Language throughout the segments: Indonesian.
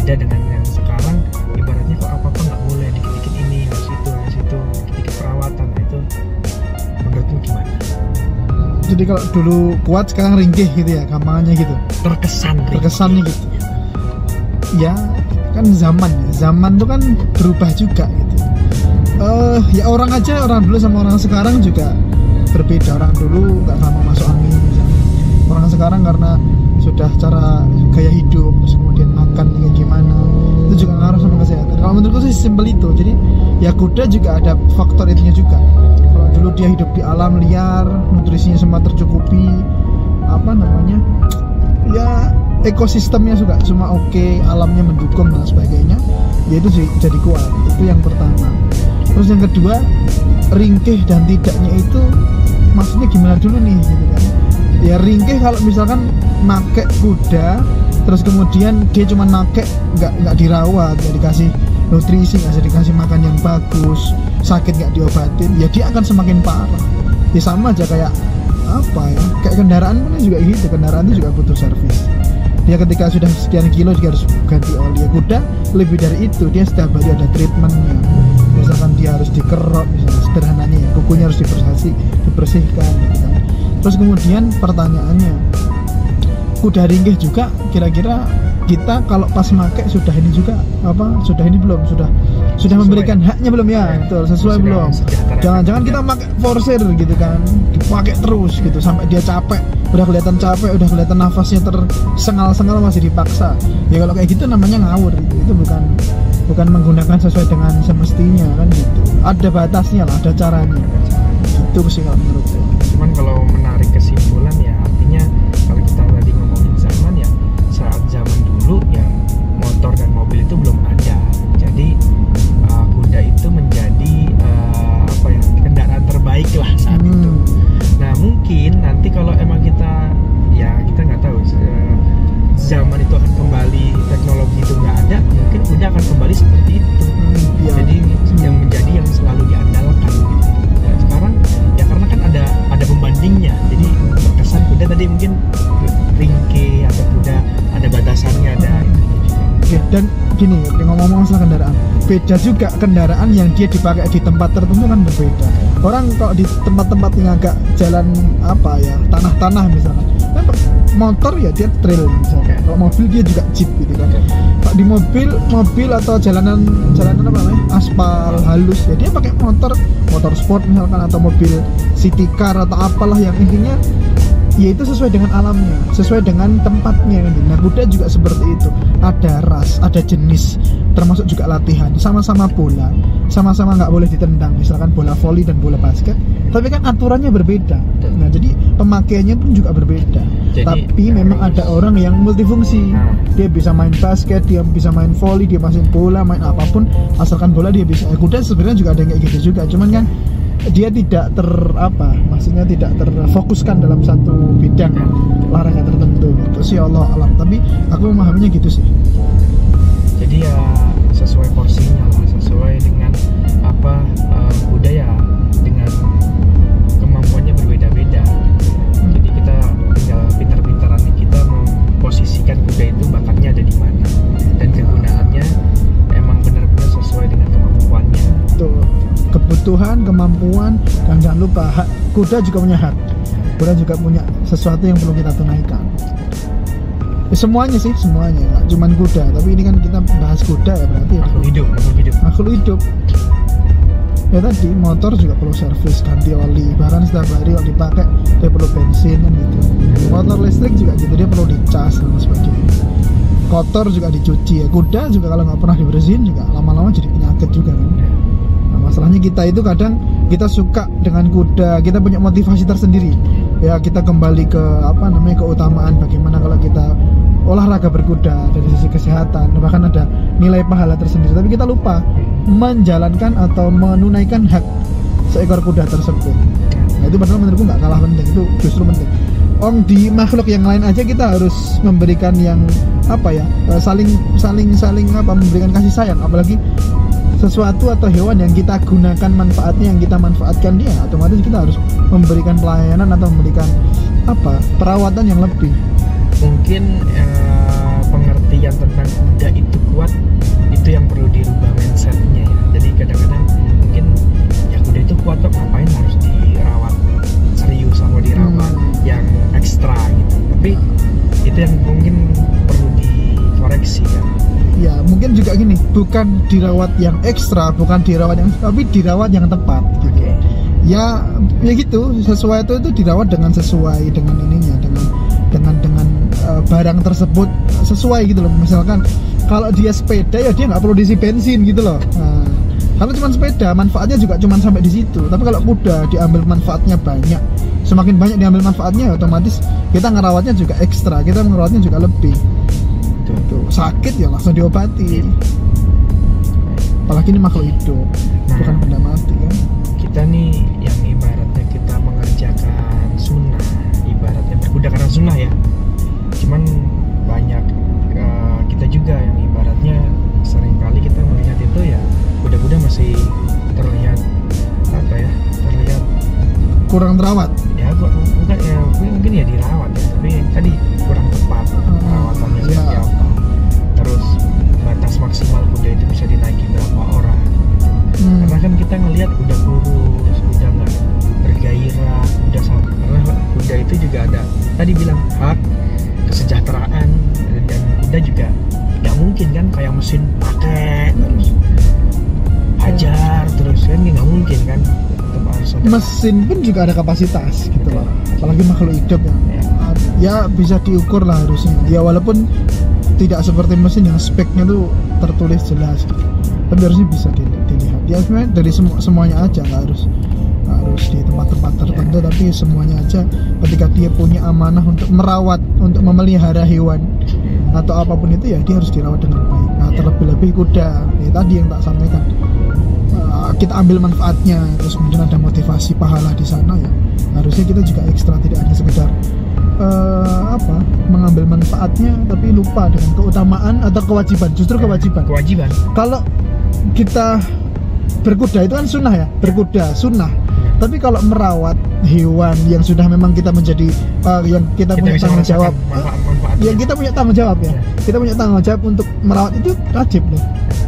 beda dengan yang sekarang. Ibaratnya kok apa-apa nggak boleh, dikit-dikit ini harus itu, dikit-dikit perawatan. Nah itu menurutmu gimana? Jadi kalau dulu kuat sekarang ringkih gitu ya, gampangannya gitu. Terkesannya gitu. Ya kan zaman tuh kan berubah juga gitu. Ya orang dulu sama orang sekarang juga berbeda. Orang dulu nggak gampang masuk angin misalnya. Orang sekarang karena sudah cara gaya hidup, terus kemudian makan kayak gimana, itu juga ngaruh sama kesehatan. Kalau menurutku sih simpel itu. Jadi ya kuda juga ada faktor itunya juga. Kalau dulu dia hidup di alam liar, nutrisinya semua tercukupi, ya ekosistemnya juga semua oke, alamnya mendukung dan sebagainya, ya itu jadi kuat. Itu yang pertama. Terus yang kedua, ringkih dan tidaknya itu maksudnya gimana dulu nih gitu kan. Ya ringkih kalau misalkan make kuda terus kemudian dia cuma make, nggak dirawat, nggak dikasih nutrisi, nggak dikasih makan yang bagus, sakit nggak diobatin, ya dia akan semakin parah. Ya sama aja kayak kayak kendaraan pun juga gitu. Kendaraan itu juga butuh servis. Dia ketika sudah sekian kilo juga harus ganti oli. Ya kuda lebih dari itu, dia setiap hari ada treatmentnya. Misalkan dia harus dikerok, misalnya sederhananya ya, kukunya harus dibersihkan gitu kan. Terus kemudian pertanyaannya, kuda ringkih juga kira-kira kita kalau pas make sudah ini belum, sudah memberikan haknya belum ya? Betul, sesuai belum? Jangan-jangan kita pakai forcer gitu kan, dipakai terus gitu sampai dia capek, udah kelihatan nafasnya tersengal-sengal masih dipaksa. Ya kalau kayak gitu namanya ngawur gitu. Itu bukan menggunakan sesuai dengan semestinya kan gitu. Ada batasnya lah, ada caranya. Itu sih kalau menurut saya. Cuman kalau menarik kesimpulan ya, artinya kalau kita tadi ngomongin zaman ya, saat zaman dulu ya motor dan mobil itu belum ada. Jadi kuda itu menjadi kendaraan terbaik lah saat itu. Nah mungkin nanti kalau emang kita nggak tahu zaman itu akan kembali, teknologi itu nggak ada, mungkin kuda akan kembali seperti itu. Jadi yang menjadi yang selalu diandalkan gitu. Nah, sekarang ya karena kan ada pembandingnya, jadi terkesan kuda tadi mungkin ringkih atau kuda ada batasannya, ada itunya juga. Oke, dan gini, ngomong-ngomong masalah kendaraan, beda juga kendaraan yang dia dipakai di tempat tertentu kan berbeda. Orang kalau di tempat-tempat yang agak jalan tanah-tanah misalnya, kan motor ya dia trail misalnya. Kalau mobil dia juga jeep gitu kan. Kalau di mobil atau jalanan aspal halus ya dia pakai motor sport misalkan, atau mobil city car atau apalah, yang intinya ya itu sesuai dengan alamnya, sesuai dengan tempatnya. Nah kuda juga seperti itu, ada ras, ada jenis, termasuk juga latihan. Sama-sama bola, sama-sama nggak boleh ditendang, misalkan bola voli dan bola basket, tapi kan aturannya berbeda. Nah jadi pemakaiannya pun juga berbeda. Tapi memang ada orang yang multifungsi, dia bisa main basket, dia bisa main voli, dia main bola, main apapun, asalkan bola dia bisa. Kuda sebenarnya juga ada yang kayak gitu juga, cuman kan dia tidak maksudnya tidak terfokuskan dalam satu bidang olahraga tertentu. Itu sih Allah alam, tapi aku memahaminya gitu sih. Jadi ya sesuai porsinya lah, sesuai dengan kuda ya dengan kemampuannya berbeda-beda. Jadi kita tinggal pintar-pintaran kita memposisikan kuda itu bakatnya ada di mana, dan kegunaannya emang benar-benar sesuai dengan kemampuannya. Tuh, kebutuhan, kemampuan, dan jangan lupa kuda juga punya hak. Kuda juga punya sesuatu yang perlu kita tunaikan. Semuanya nggak cuman kuda, tapi ini kan kita bahas kuda ya, berarti makhluk hidup. Ya tadi motor juga perlu servis, ganti oli, bahkan setiap hari kalau dipakai dia perlu bensin kan gitu. Motor listrik juga gitu, dia perlu dicas dan sebagainya. Kotor juga dicuci ya. Kuda juga kalau nggak pernah dibersihin juga lama-lama jadi penyakit juga kan. Nah, masalahnya kita itu kadang kita suka dengan kuda, kita punya motivasi tersendiri. Ya kita kembali ke keutamaan bagaimana kalau kita olahraga berkuda dari sisi kesehatan, bahkan ada nilai pahala tersendiri. Tapi kita lupa menjalankan atau menunaikan hak seekor kuda tersebut. Nah itu padahal menurutku nggak kalah penting, itu justru penting. Di makhluk yang lain aja kita harus memberikan yang saling memberikan kasih sayang, apalagi sesuatu atau hewan yang kita gunakan manfaatnya, yang kita manfaatkan dia, otomatis kita harus memberikan pelayanan atau memberikan perawatan yang lebih. Mungkin pengertian tentang kuda itu kuat mungkin juga gini, bukan dirawat yang ekstra, bukan dirawat yang, tapi dirawat yang tepat gitu. Ya gitu, sesuai itu dirawat dengan sesuai dengan ininya, dengan barang tersebut sesuai gitu loh. Misalkan kalau dia sepeda ya dia nggak perlu diisi bensin gitu loh. Nah, kalau cuma sepeda manfaatnya juga cuma sampai di situ. Tapi kalau kuda diambil manfaatnya banyak, semakin banyak diambil manfaatnya otomatis kita ngerawatnya juga ekstra, kita ngerawatnya juga lebih. Tuh, sakit ya langsung diobati. Apalagi ini makhluk hidup, bukan benda mati kan. Kita nih yang ibaratnya kita mengerjakan sunnah, ibaratnya berkuda karena sunnah ya. Cuman banyak kita juga yang ibaratnya seringkali kita melihat itu ya kuda-kuda masih terlihat apa ya, terlihat kurang terawat. Ya bukan ya, mungkin ya dirawat ya, tapi tadi kurang tepat perawatannya seperti apa. Terus batas maksimal kuda itu bisa dinaiki berapa orang. Karena kan kita ngelihat kuda kurus, kuda nggak bergairah, kuda sama, karena kuda itu juga ada tadi bilang hak kesejahteraan, dan kuda juga nggak mungkin kan kayak mesin pakai terus hajar terus kan, nggak mungkin kan. Mesin pun juga ada kapasitas gitu loh, apalagi makhluk hidup ya bisa diukur lah harusnya ya, walaupun tidak seperti mesin yang speknya tuh tertulis jelas gitu. Tapi harusnya bisa dilihat ya, sebenarnya dari semuanya aja, nggak harus di tempat-tempat tertentu, tapi semuanya aja ketika dia punya amanah untuk merawat, untuk memelihara hewan atau apapun itu ya dia harus dirawat dengan baik. Nah terlebih-lebih kuda ya, tadi yang tak sampaikan, kita ambil manfaatnya, terus kemudian ada motivasi pahala di sana ya, harusnya kita juga ekstra, tidak hanya sekedar mengambil manfaatnya tapi lupa dengan keutamaan atau kewajiban. Justru kewajiban. Kalau kita berkuda itu kan sunnah ya, berkuda sunnah. Tapi kalau merawat hewan yang sudah memang kita menjadi yang kita punya tanggung jawab, yang kita punya tanggung jawab ya, kita punya tanggung jawab untuk merawat itu wajib loh.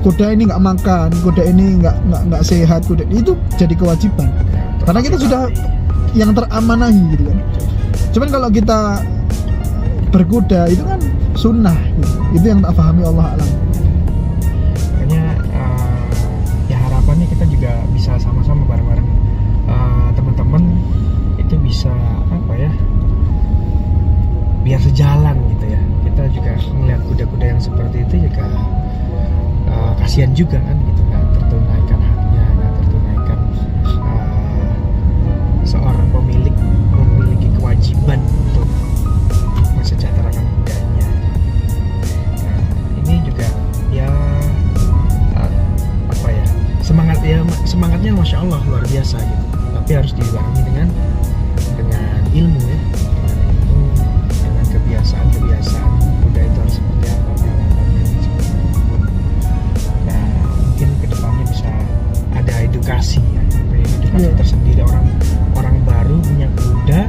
Kuda ini nggak makan, kuda ini nggak sehat, kuda itu jadi kewajiban. Karena kita sudah yang teramanahi gitu kan. Cuman kalau kita berkuda itu kan sunnah gitu. Itu yang tak pahami, Allah alam. Makanya ya harapannya kita juga bisa sama-sama bareng-bareng teman-teman itu bisa apa ya, biar sejalan gitu ya. Kita juga melihat kuda-kuda yang seperti itu juga kasihan juga kan gitu, nggak tertunaikan haknya, nggak tertunaikan. Seorang pemilik memiliki kewajiban untuk mensejahterakan kudanya. Nah ini juga ya apa ya, semangatnya masya Allah luar biasa gitu, tapi harus dibarengi dengan ilmu ya, dengan kebiasaan kuda itu harus seperti apa perawatannya seperti apa. Nah mungkin kedepannya bisa ada edukasi ya, edukasi tersendiri, orang baru punya kuda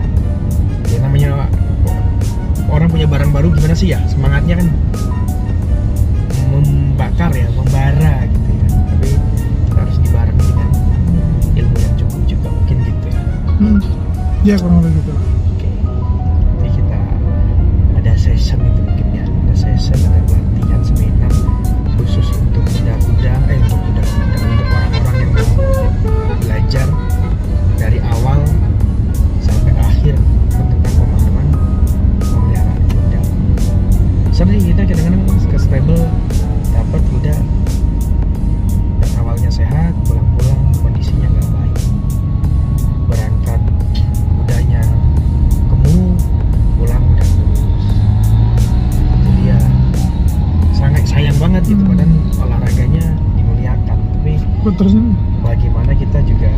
ya, namanya orang punya barang baru gimana sih ya, semangatnya kan membakar ya, membara gitu ya, tapi kita harus dibarengi dengan ilmu yang cukup juga mungkin gitu ya. Ya kurang lebih gitu lah. Oke, jadi kita ada session itu mungkin ya, ada session, ada pelatihan seminar khusus untuk kuda-kuda, untuk orang-orang yang mau belajar dari awal sampai akhir tentang pemahaman pemeliharaan kuda. Sering kita kadang-kadang ke stable dapat kuda yang awalnya sehat, pulang-pulang kondisinya nggak baik, berangkat kudanya gemuk, pulang udah kurus. Jadi ya sangat sayang banget gitu, padahal olahraganya dimuliakan, tapi terus bagaimana kita juga